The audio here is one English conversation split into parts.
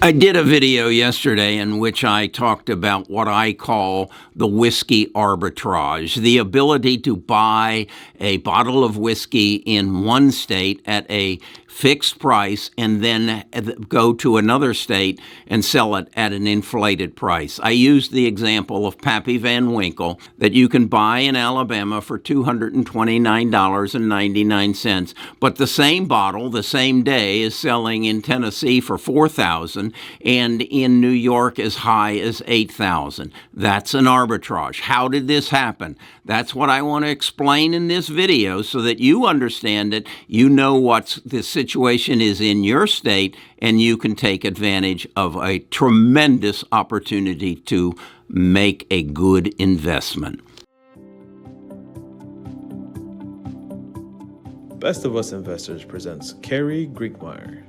I did a video yesterday in which I talked about what I call the whiskey arbitrage, the ability to buy a bottle of whiskey in one state at a fixed price and then go to another state and sell it at an inflated price. I used the example of Pappy Van Winkle that you can buy in Alabama for $229.99, but the same bottle the same day is selling in Tennessee for $4,000 and in New York as high as $8,000. That's an arbitrage. How did this happen? That's what I want to explain in this video so that you understand it, you know what the situation is in your state, and you can take advantage of a tremendous opportunity to make a good investment. Best of Us Investors presents Carrie Griegmeyer.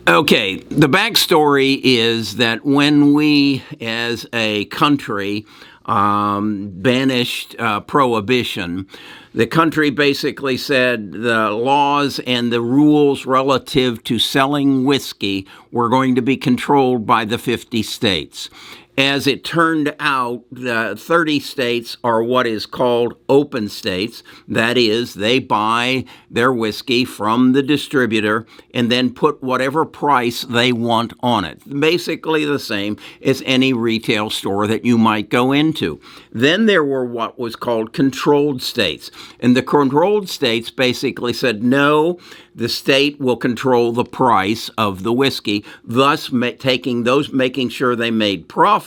Okay, the backstory is that when we, as a country, banished prohibition, the country basically said the laws and the rules relative to selling whiskey were going to be controlled by the 50 states. As it turned out, 30 states are what is called open states. That is, they buy their whiskey from the distributor and then put whatever price they want on it. Basically the same as any retail store that you might go into. Then there were what was called controlled states. And the controlled states basically said, no, the state will control the price of the whiskey, thus making sure they made profits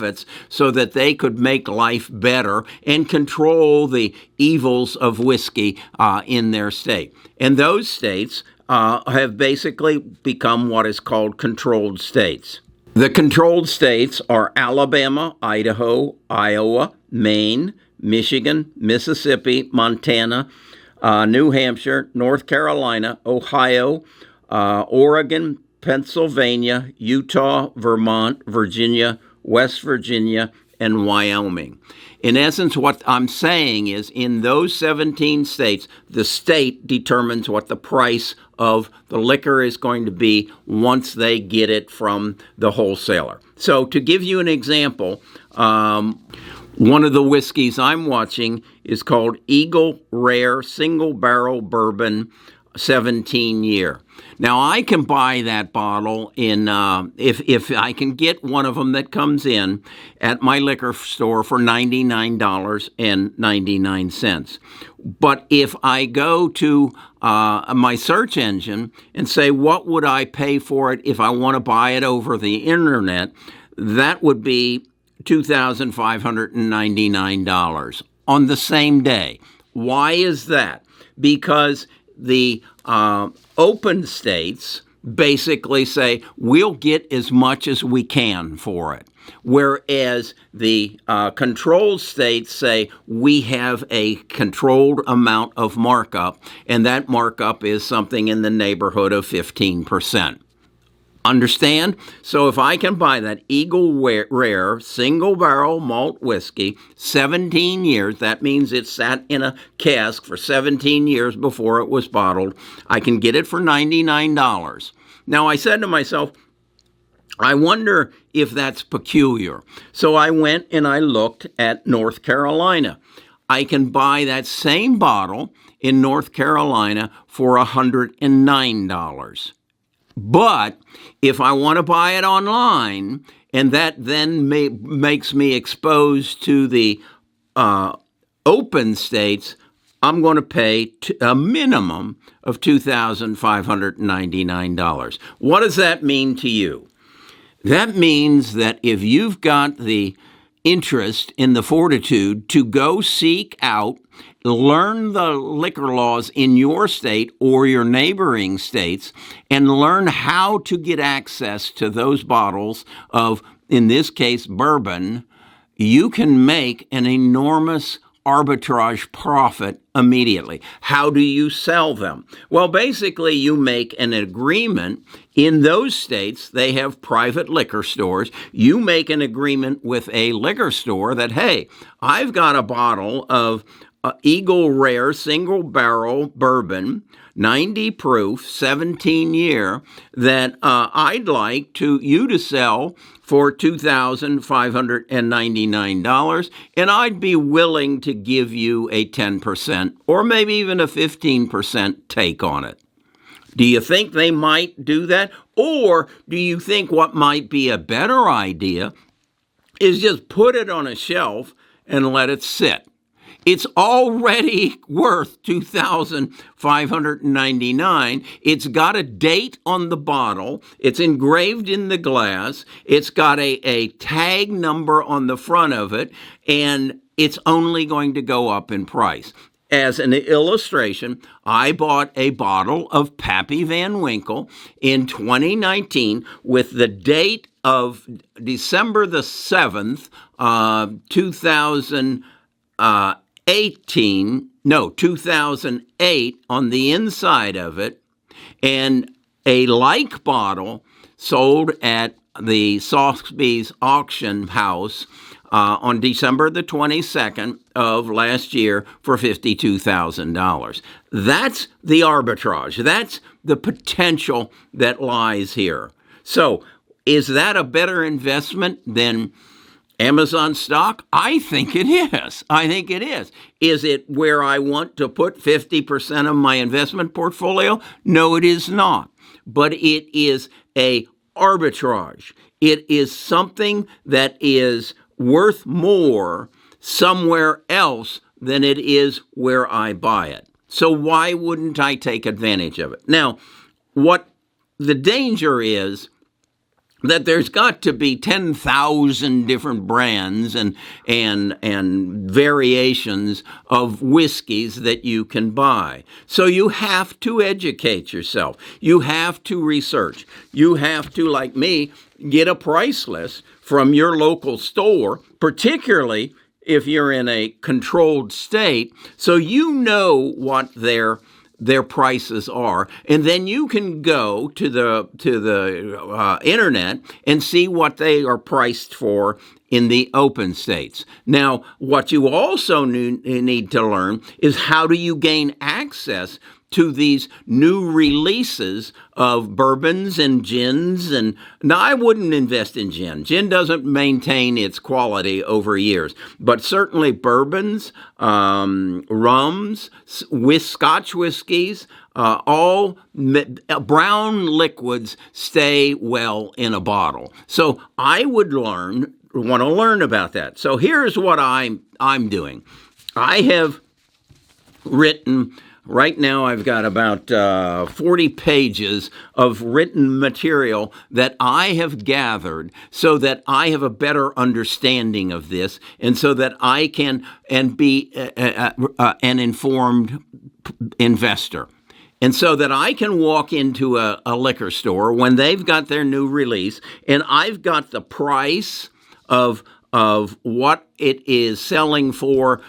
so that they could make life better and control the evils of whiskey in their state. And those states have basically become what is called controlled states. The controlled states are Alabama, Idaho, Iowa, Maine, Michigan, Mississippi, Montana, New Hampshire, North Carolina, Ohio, Oregon, Pennsylvania, Utah, Vermont, Virginia, West Virginia, and Wyoming. In essence, what I'm saying is in those 17 states, the state determines what the price of the liquor is going to be once they get it from the wholesaler. So to give you an example, one of the whiskeys I'm watching is called Eagle Rare Single Barrel Bourbon 17-year. Now, I can buy that bottle in, if I can get one of them that comes in at my liquor store for $99.99. But if I go to my search engine and say, what would I pay for it if I want to buy it over the internet, that would be $2,599 on the same day. Why is that? Because the open states basically say, we'll get as much as we can for it. Whereas the controlled states say, we have a controlled amount of markup, and that markup is something in the neighborhood of 15%. Understand? So if I can buy that Eagle Rare Single Barrel Malt Whiskey, 17 years, that means it sat in a cask for 17 years before it was bottled, I can get it for $99. Now, I said to myself, I wonder if that's peculiar. So I went and I looked at North Carolina. I can buy that same bottle in North Carolina for $109. But if I want to buy it online, and that then makes me exposed to the open states, I'm going to pay a minimum of $2,599. What does that mean to you? That means that if you've got the interest in the fortitude to go seek out, learn the liquor laws in your state or your neighboring states, and learn how to get access to those bottles of, in this case, bourbon, you can make an enormous arbitrage profit immediately. How do you sell them? Well, basically, you make an agreement. In those states, they have private liquor stores. You make an agreement with a liquor store that, hey, I've got a bottle of Eagle Rare single barrel bourbon, 90 proof, 17 year, that I'd like you to sell for $2,599, and I'd be willing to give you a 10% or maybe even a 15% take on it. Do you think they might do that? Or do you think what might be a better idea is just put it on a shelf and let it sit? It's already worth $2,599. It's got a date on the bottle. It's engraved in the glass. It's got a tag number on the front of it, and it's only going to go up in price. As an illustration, I bought a bottle of Pappy Van Winkle in 2019 with the date of December the 7th, 2008 on the inside of it, and a like bottle sold at the Sotheby's auction house on December the 22nd of last year for $52,000. That's the arbitrage. That's the potential that lies here. So is that a better investment than Amazon stock? I think it is. I think it is. Is it where I want to put 50% of my investment portfolio? No, it is not. But it is a arbitrage. It is something that is worth more somewhere else than it is where I buy it. So why wouldn't I take advantage of it? Now, what the danger is that there's got to be 10,000 different brands and variations of whiskeys that you can buy. So you have to educate yourself. You have to research. You have to, like me, get a price list from your local store, particularly if you're in a controlled state, so you know what their prices are, and then you can go to the internet and see what they are priced for in the open states. Now, what you also need to learn is how do you gain access to these new releases of bourbons and gins. And now, I wouldn't invest in gin. Gin doesn't maintain its quality over years, but certainly bourbons, rums, Scotch whiskeys, all brown liquids stay well in a bottle. So I would want to learn about that. So here's what I'm doing. I have written. Right now, I've got about 40 pages of written material that I have gathered so that I have a better understanding of this, and so that I can be an informed investor. And so that I can walk into a liquor store when they've got their new release, and I've got the price of what it is selling for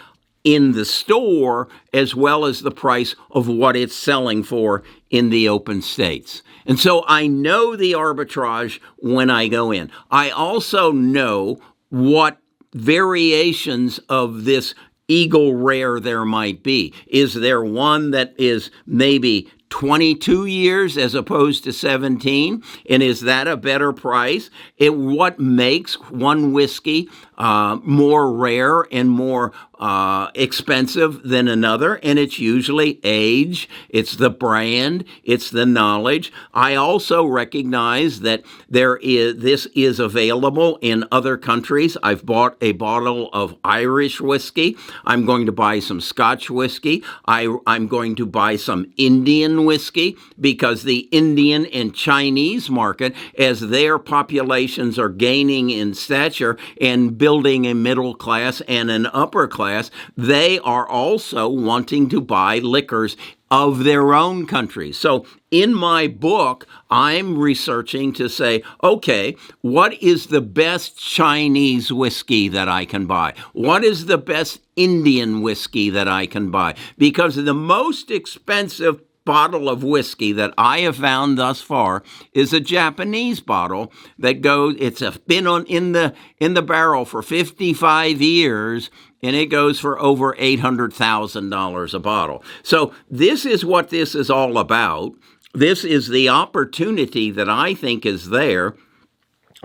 in the store, as well as the price of what it's selling for in the open states. And so I know the arbitrage when I go in. I also know what variations of this Eagle Rare there might be. Is there one that is maybe 22 years as opposed to 17? And is that a better price? What makes one whiskey more rare and more expensive than another? And it's usually age, it's the brand, it's the knowledge. I also recognize that this is available in other countries. I've bought a bottle of Irish whiskey. I'm going to buy some Scotch whiskey. I'm going to buy some Indian whiskey, because the Indian and Chinese market, as their populations are gaining in stature and building a middle class and an upper class, they are also wanting to buy liquors of their own country. So in my book, I'm researching to say, okay, what is the best Chinese whiskey that I can buy? What is the best Indian whiskey that I can buy? Because the most expensive bottle of whiskey that I have found thus far is a Japanese bottle that been in the barrel for 55 years, and it goes for over $800,000 a bottle. So this is what this is all about. This is the opportunity that I think is there.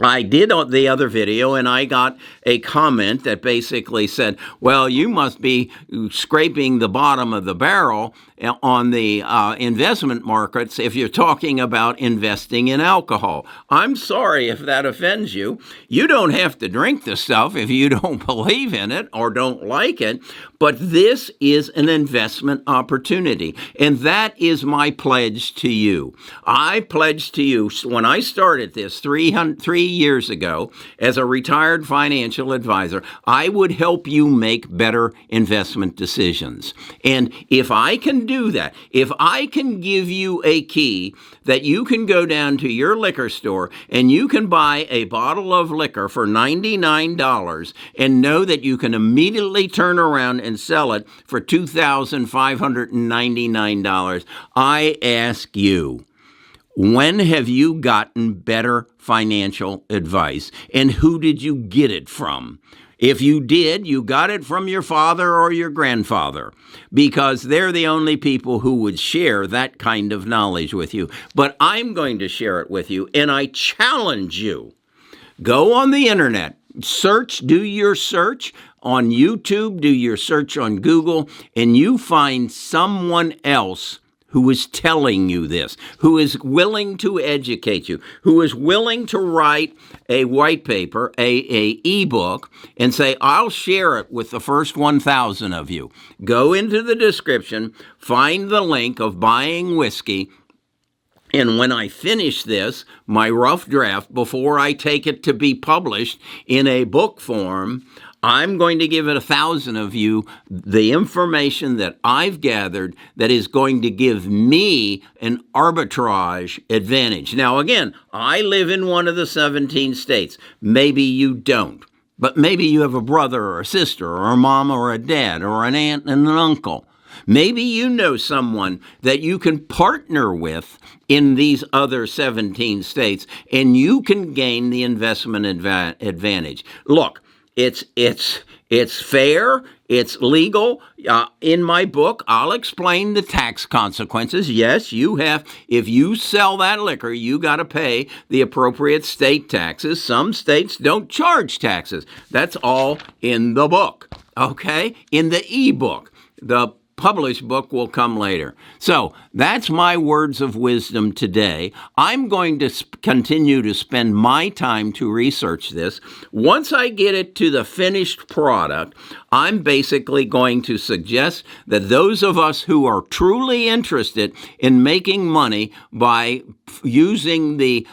I did the other video, and I got a comment that basically said, well, you must be scraping the bottom of the barrel on the investment markets if you're talking about investing in alcohol. I'm sorry if that offends you. You don't have to drink the stuff if you don't believe in it or don't like it, but this is an investment opportunity, and that is my pledge to you. I pledge to you, when I started this 3 years ago as a retired financial advisor, I would help you make better investment decisions. And if I can do that, if I can give you a key that you can go down to your liquor store and you can buy a bottle of liquor for $99 and know that you can immediately turn around and sell it for $2,599, I ask you, when have you gotten better financial advice, and who did you get it from? If you did, you got it from your father or your grandfather, because they're the only people who would share that kind of knowledge with you. But I'm going to share it with you, and I challenge you. Go on the internet, do your search on YouTube, do your search on Google, and you find someone else who is telling you this, who is willing to educate you, who is willing to write a white paper, a ebook, and say, I'll share it with the first 1,000 of you. Go into the description, find the link of buying whiskey, and when I finish this, my rough draft, before I take it to be published in a book form, I'm going to give 1,000 of you the information that I've gathered that is going to give me an arbitrage advantage. Now, again, I live in one of the 17 states. Maybe you don't, but maybe you have a brother or a sister or a mom or a dad or an aunt and an uncle. Maybe you know someone that you can partner with in these other 17 states, and you can gain the investment advantage. Look, it's fair, it's legal. In my book, I'll explain the tax consequences. Yes, if you sell that liquor, you got to pay the appropriate state taxes. Some states don't charge taxes. That's all in the book, okay? In the ebook. The published book will come later. So that's my words of wisdom today. I'm going to continue to spend my time to research this. Once I get it to the finished product, I'm basically going to suggest that those of us who are truly interested in making money by using the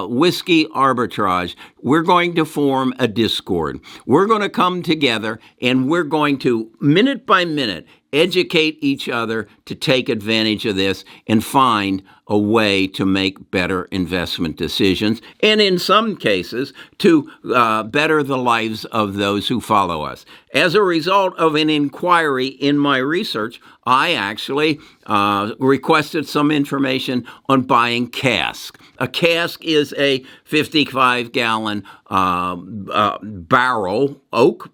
whiskey arbitrage, we're going to form a Discord. We're going to come together and we're going to, minute by minute, educate each other to take advantage of this and find a way to make better investment decisions, and in some cases, to better the lives of those who follow us. As a result of an inquiry in my research, I actually requested some information on buying cask. A cask is a 55-gallon barrel, oak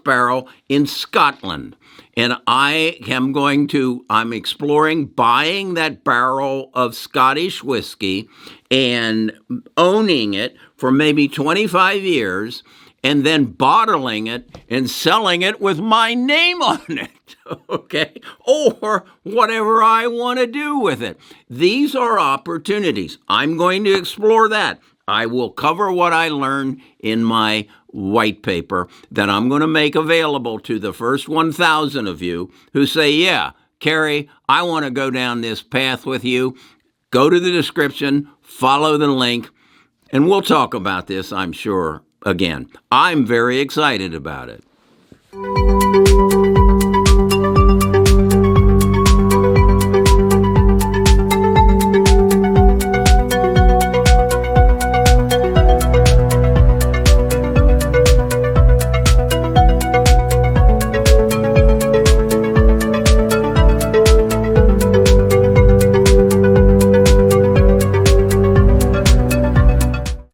barrel in Scotland. And I'm exploring buying that barrel of Scottish whiskey and owning it for maybe 25 years and then bottling it and selling it with my name on it, okay? Or whatever I want to do with it. These are opportunities. I'm going to explore that. I will cover what I learned in my white paper that I'm going to make available to the first 1,000 of you who say, yeah, Kerry, I want to go down this path with you. Go to the description, follow the link, and we'll talk about this, I'm sure, again. I'm very excited about it.